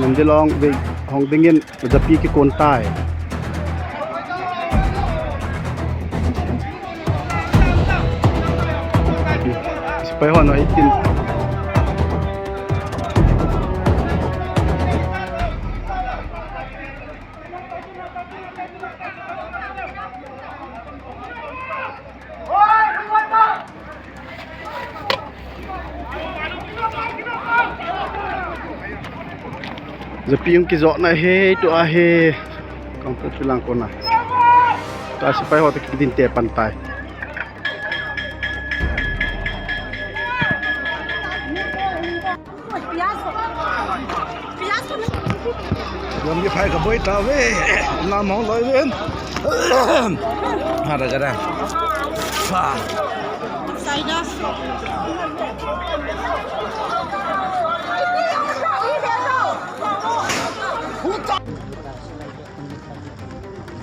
นั่นจะลองไปห้องดิ้งเงินจะปีกี่คนตายไปหัวหน่อยตินจะปีงกี่จอนะเฮ้ตัวเฮ้กองทัพลังคนน่ะตาสิไปหัวตะกี้ดินเตะปันตายวันนี้ไปกับบ่อยตาเว้ยน้ำมองลอยเว้ยหาอะไรกันได้ฟ้าใส่นะ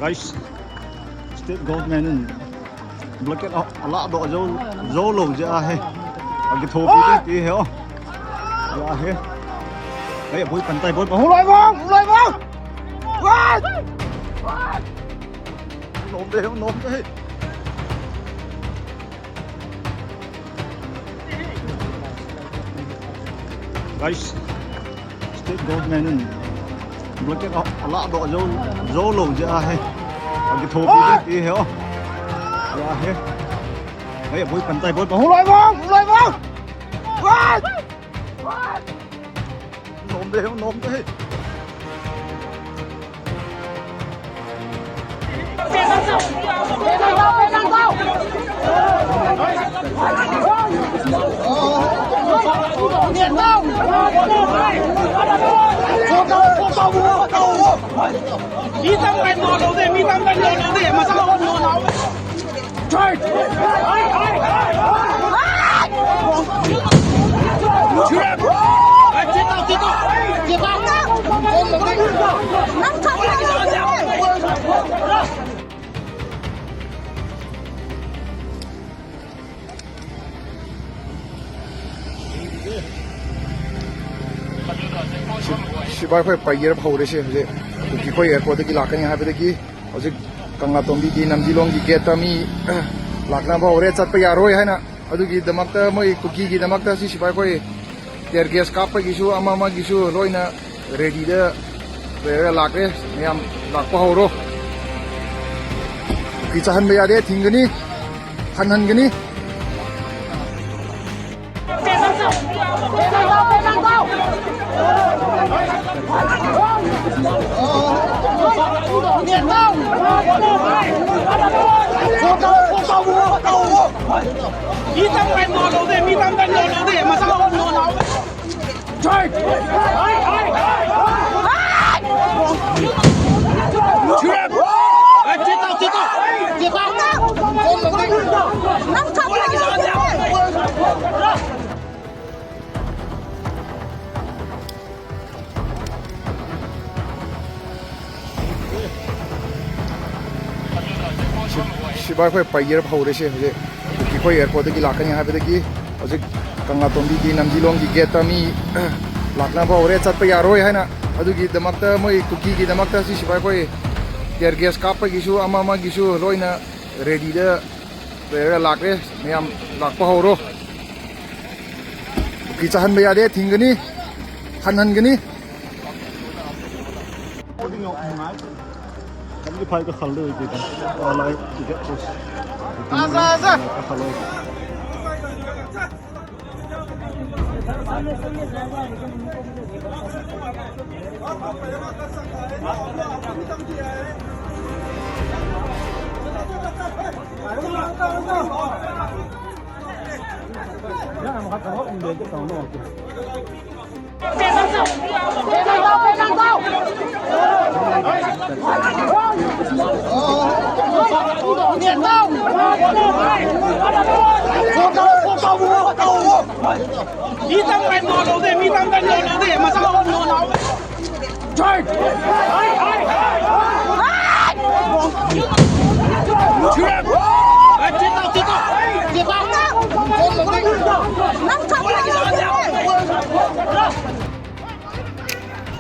Guys, state government blockade a lot độ dấu lồng ra hay, cái thô tí hiểu, ra hay, đấy bôi bàn tay bôi, không lôi vong, nộp đây. Guys, state government blockade a lot độ dấu lồng ra hay, cái thô tí hiểu, ra hay, đấy bôi bàn tay bôi, không lôi vong, nộp đây. Sibai phai pai yer phau re se je ki phai airport ki lakan ya pe ki hoje kanga tombi ki namji long ki gate ta mi lakna phau re chat pa ya roi hai na adu ki damak ta moi kuki ki damak ta si sibai phai tear gas kap pa ki su ama ki su roi na ready da re lak re yam lak pa ho ro ki chahan be ya de thing gani han gani Sibai phai pai yer phau re se hoje ki phai airport ki lakan ya pe ki hoje kanga tombi ki namji long ki gate ta mi lakna phau re chat pa ya roi hai na adu ki damak ta moi kuki ki damak ta si sibai phai tear gas kap pa ki su ama ki su roi na ready da re lak re yam lak pa ho ro ki chahan be ya de thing gani han gani cái phai cái khăn lưỡi gì đó, lại cái cái cái khăn lưỡi.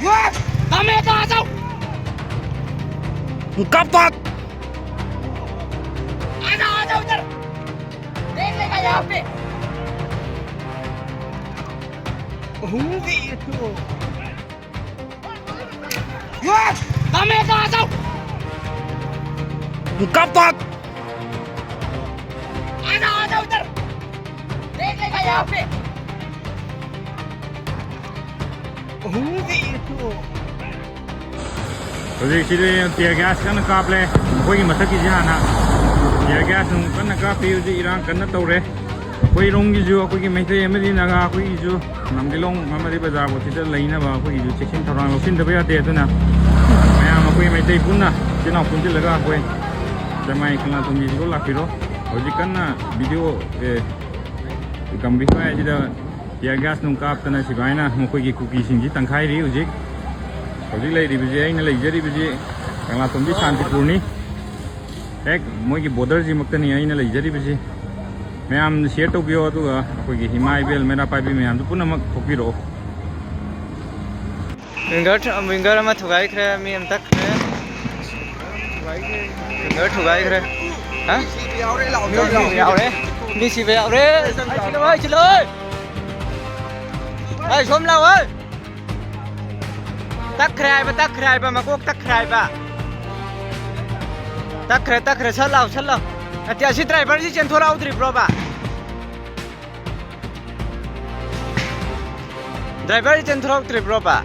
What? कब तक आ जाओ उधर देख लेगा यहाँ पे हमें आ जाओ कब तक आ जाओ उधर देख लेगा यहाँ पे Hꯧzik sidi tear gas kana kaple koi mathak ki jana tear gas nu kana kape uji Iran kana tawre koi rong gi ju koi maitai amadi naga koi ju namdilong mamadi bazar bo tida laina ba koi ju check-in tharang losin da ya de tuna mayam koi maitai punna chena punji laga koi jamai kana tumji go lakiro houzik kana video gambi koi jida tear gas nu kap tana sibaina koi gi cookie sing ji tangkhai ri houzik houzik lai ri bije aina lai jari bije kangla tombi Shantipur ni ek moi ki border ji maktani aina lai jari bije mayam share to bio tu koi ki himai bel mera pai bi mayam tu puna mak khopi ro winger में थुगाई खरे मी हम तक winger थुगाई खरे हां मी सी बे आउरे चलो ए सोम लाओ ए तक खराय बा मकोक तक खरे चल लाओ अत्यासी ड्राइवर जी चेन थोड़ा उतरी ब्रो बा ड्राइवर जी चेन थोड़ा उतरी ब्रो बा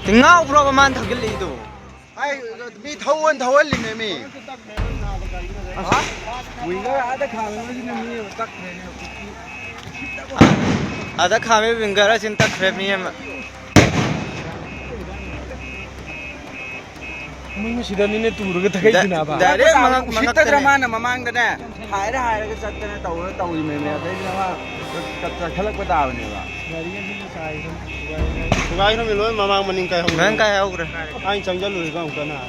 Tingau bro man thagil li do ai mi thawon ling mi ha winger ada khame mi tak ada khame winger sin tak khre mi em mun sida ni ne tur ga thagai dina ba direct mangak sitta dramana mamang da ne haira ga chat ne taw me me dai na ma ka khalak ba da ne ba Tugai nó bị lỗi mà mang mình cài hồng. nang kai au kre Anh chẳng cho lùi không cần à.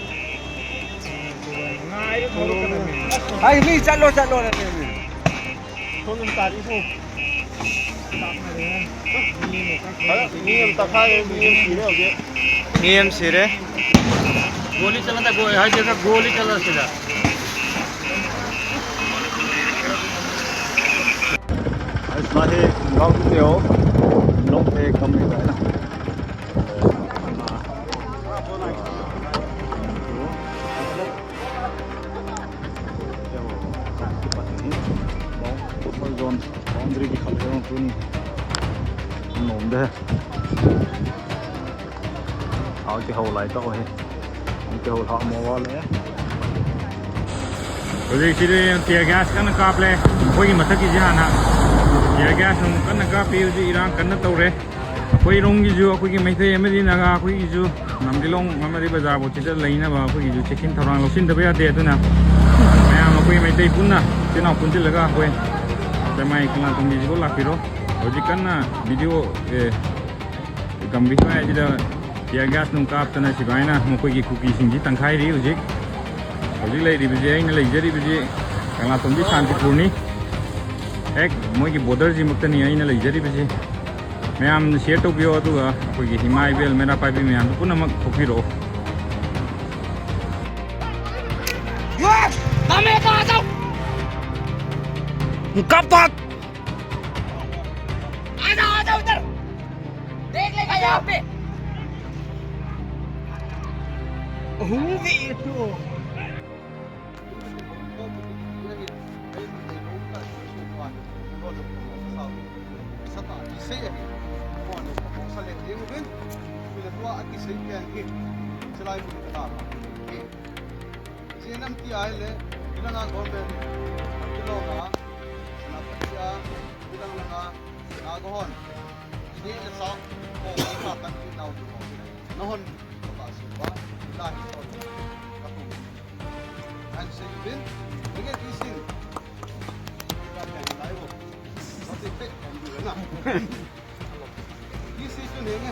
ai mi chalo na ne mi Không nên tạt đi không. Ni em tạt khai ni em xí đấy ok. ni em sire गोली चला था हर जगह गोली चला सीधा Mahi ngau tu teo long te kam ni na zone boundary ki khal rong tu ni nom de aw ki ho lai to he ki ho ha mo wa le houzik sidi tear gas kana kaple koi mathak ki jana tear gas nu kana kape uji Iran kana tawre koi rong gi ju koi maitai amadi naga koi ju namdilong mamadi bazar bo tida laina ba koi ju check-in tharang losin da ya de tuna mayam koi maitai punna chena punji laga koi jamai kana tumji go lakiro houzik kana video gambi koi jida tear gas nu kap tana sibaina koi gi cookie sing ji tangkhai ri houzik lai ri bije aina lai jari bije kangla tombi Shantipur ni ek moi ki border ji maktani aina lai jari bije mayam share to bio tu koi ki himai bel mera pai bi mayam puna mak khopi ro हमें आ जाओ कब तक आ जाओ उधर देख लेगा यहाँ पे Sinam ki ai le ilang ang government kilo ka napatya ilang nga nagohon ini le sa ko ka tan ki naw du nohon ba siwa lahi ko kapu an say bin bigay isin ka ka live so te pe kan du na isi to ne ne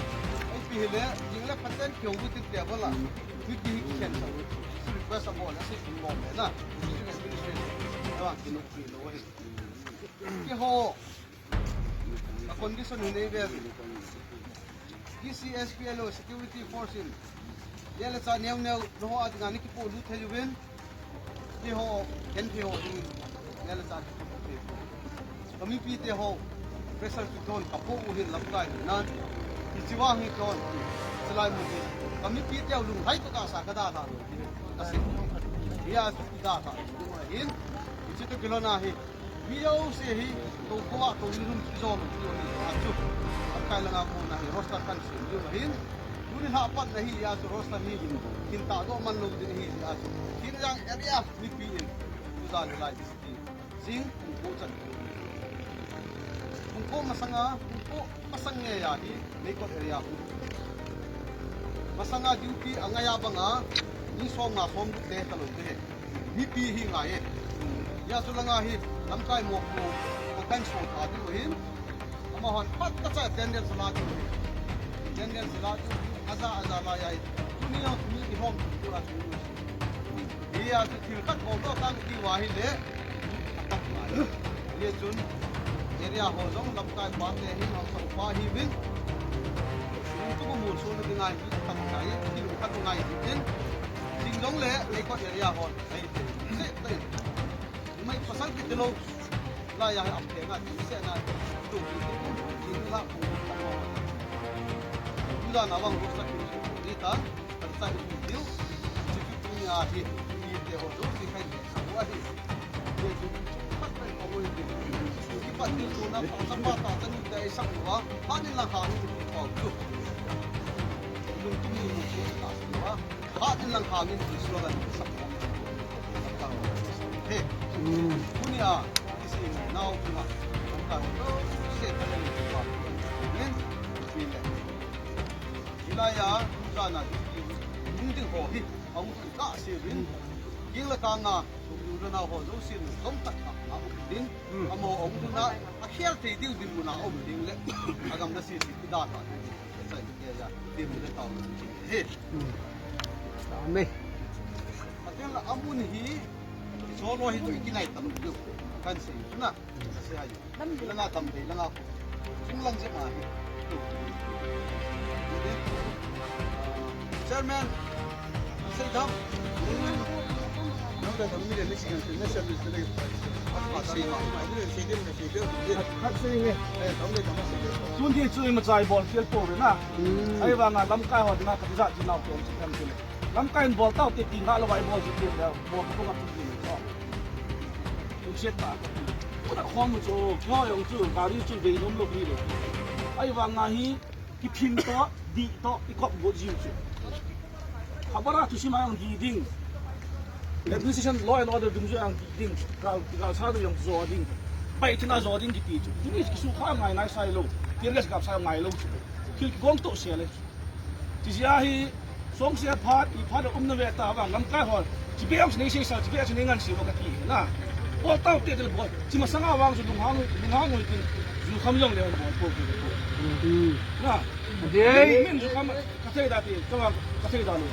ai pi le jingla patan kyo bu ti te bala tu ki ken sa request abo na si mo me na na kinu ki lo hi ki ho a condition ni ve PCSPLO security force in yele sa new no at ngani ki po lu thayuben ti ho ken ti ho yele sa kami pi te ho pressure ki ton kapo uhin lapkai nan ki jiwa hi ton salai mu ki kami pi te lu hai to ka sa kada tha lo asin ya su da tha in chi to kilona hi video se hi to kwa to lum zo mu ti ni achu kai langa ko na hi roster kan sin yu hin yuni ha pat na hi ya su roster hi hin ta do man lo din hi ya su hin yang area ni pi in tu da lai sti sing ko chan ko masanga ko pasangye ya hi nei ko area masanga duty angaya banga ni som na som du te talo te ni pi hi nga ye ya su langa hi lam kai mo ko kan so ta du hin ama hon pat ta cha tender sala du tender sala du aza la ya ni yo ni ki hom tu ra tu ya su thil khat ko to kan ki wa hi le ye chun area ho jong lam kai ba te hi ham so pa hi bin tu ko mu so ni ngai hi ta ngai ki lu khat ngai din ding dong le nei ko area ho ai se te mai pasang ki lo la ya ap te nga se na tu ki la ko tu da na wang ro sa ki ni ta sa ni dio chi ki tu ya hi ni te ho do ki kai wa hi ye tu pat pa ko wo ni ki pat ni tu na pa sa pa ta ta ni dai sa wa ha ni la ha ni ko tu lu tu ni ni ki ta wa ha ni la ha ni ki slogan sa pa he punya isi now kuma ka se ta ni pa nen ile ilaya sana di ding ho hi ang ka se bin king la ka nga du na ho zo sin kom ta a din amo ong du na a khial te diu din mu na om ding le agam na si da ta sai ke ya di mu le ta he me atel la amun hi so lo hi tu kinai tam du kan se na se ai la nga tam de la nga sung lang je ma hi Chairman, say down. Nada kami ni Michigan National League. Apa sih? Saya dia nak saya dia. Hat sing ni Kami kami saya. ส่วนที่ช่วยมาจ่ายบอลเฟียลโปเลยนะไอ้ว่างานลำไก่หอดนะกับที่จะเอาตัวที่ทำกันลำไก่บอลเต้าติดตีนละไว้บอลจะเปลี่ยนแล้วบอลก็มาติดตีนก็ถูกเช็ดตาก็แต่ความมันโจ้พ่อยังจู่การที่จู่ไปล้มลงนี่เลยไอ้ว่างานนี้ที่พิมพ์ต่อดีต่ออีกขบบทจิ๋วจู่ขับรถทุกสิ่งมันดีดิ้ง administration law and order ดึงจู่ยังดีดิ้งการชาติยังจ่อดิ้งไปที่น่าจ่อดิ้งกี่ปีจู่ที่นี่คือสุขามไงนายไซโลเกี่ยวกับสายไงโลคือกองโตเสียเลยที่จะให้สองเสียพาดอีพาดนเวตาว่างลำไก่หอดที่เบี้ยงในเสียสาวที่เบี้ยงในงานสิบกที่นะพอเต้าเตะเลยบอลที่มาสังหารวางจุดลุงหางวยกินจุดคำยองเลยบอลพวกนี้นะเดี๋ยวมินจุดคำกระเทยดาตีจังหวะกระเทยดาเลย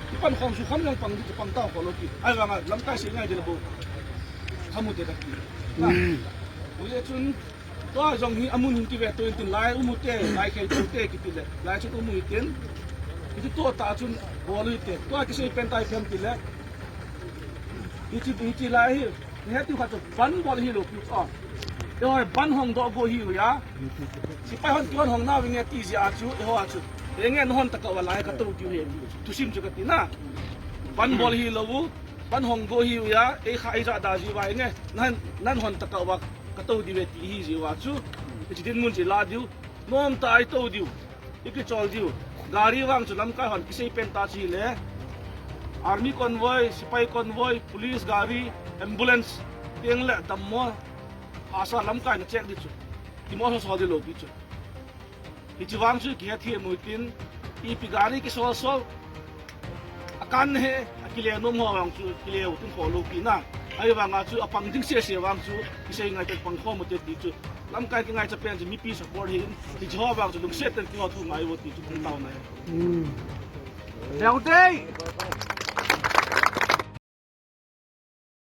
ที่ปั้นของจุดคำยองปังที่ปังเต้าของเราที่ไอ้ว่างลำไก่เสียง่ายเดี๋ยวบอลทำมุดเด็ดที่นะโอ้ยจุนตัวจงฮีอามุนที่เวทตัวอินไลอุมุเตไลเคยตัวเตกิติเลยไลชุดอุมุอินที่ตัวตาจุนบอลอินตัวกิสิเป็นไตเพิ่มติเลยที่ไลนี่ที่เขาจะบันบอลฮีโร่พิจารเดี๋ยวบันห้องดอกโบฮีโร่ยาสิไปห้องที่ห้องหน้าวิ่งตีจีอาจูเดี๋ยวอาจูเดี๋ยวเงี้ยห้องตะกวาไลก็ตัวกิวเห็นทุชิมจุกตินะบันบอลฮีโร่บันห้องโบฮีโร่ยาไอ้ข้าไอ้จ่าดาจีไว้เงี้ยนั่นห้องตะกวากระตุ้นดีเวทีฮีจีว่าจูที่ดินมุนจีลาดิวน้อมตายโตดิวอีกจอลดิวการีวางจุลำก้าหันกิเซเป็นตาชีเล่อาร์มีคอนวอยสิไปคอนวอยพุลิสการีแอมบูเลนส์เตียงเละดัมมัวภาษาลำก้าเนี่ยแจ้งดิจูที่มอสสอดีโลกิจูที่จีวางจูเกียรติมุตินอีพิการีกิโซโซอาการเฮกิเลนมหัววางจูกิเลวถึงขอโลกิน่าไอ้วางจูอปังถึงเสียวางจูที่เสียงไงเป็นปังข้อมุดดิจูลำไก่ที่ไงจะเป็นจะมีปีสปอร์ตเห็นที่ชอบวางจูลุงเซตเป็นที่เขาถูกไงวุฒิจูเป็นเต่าไหนเดี๋ยวเด้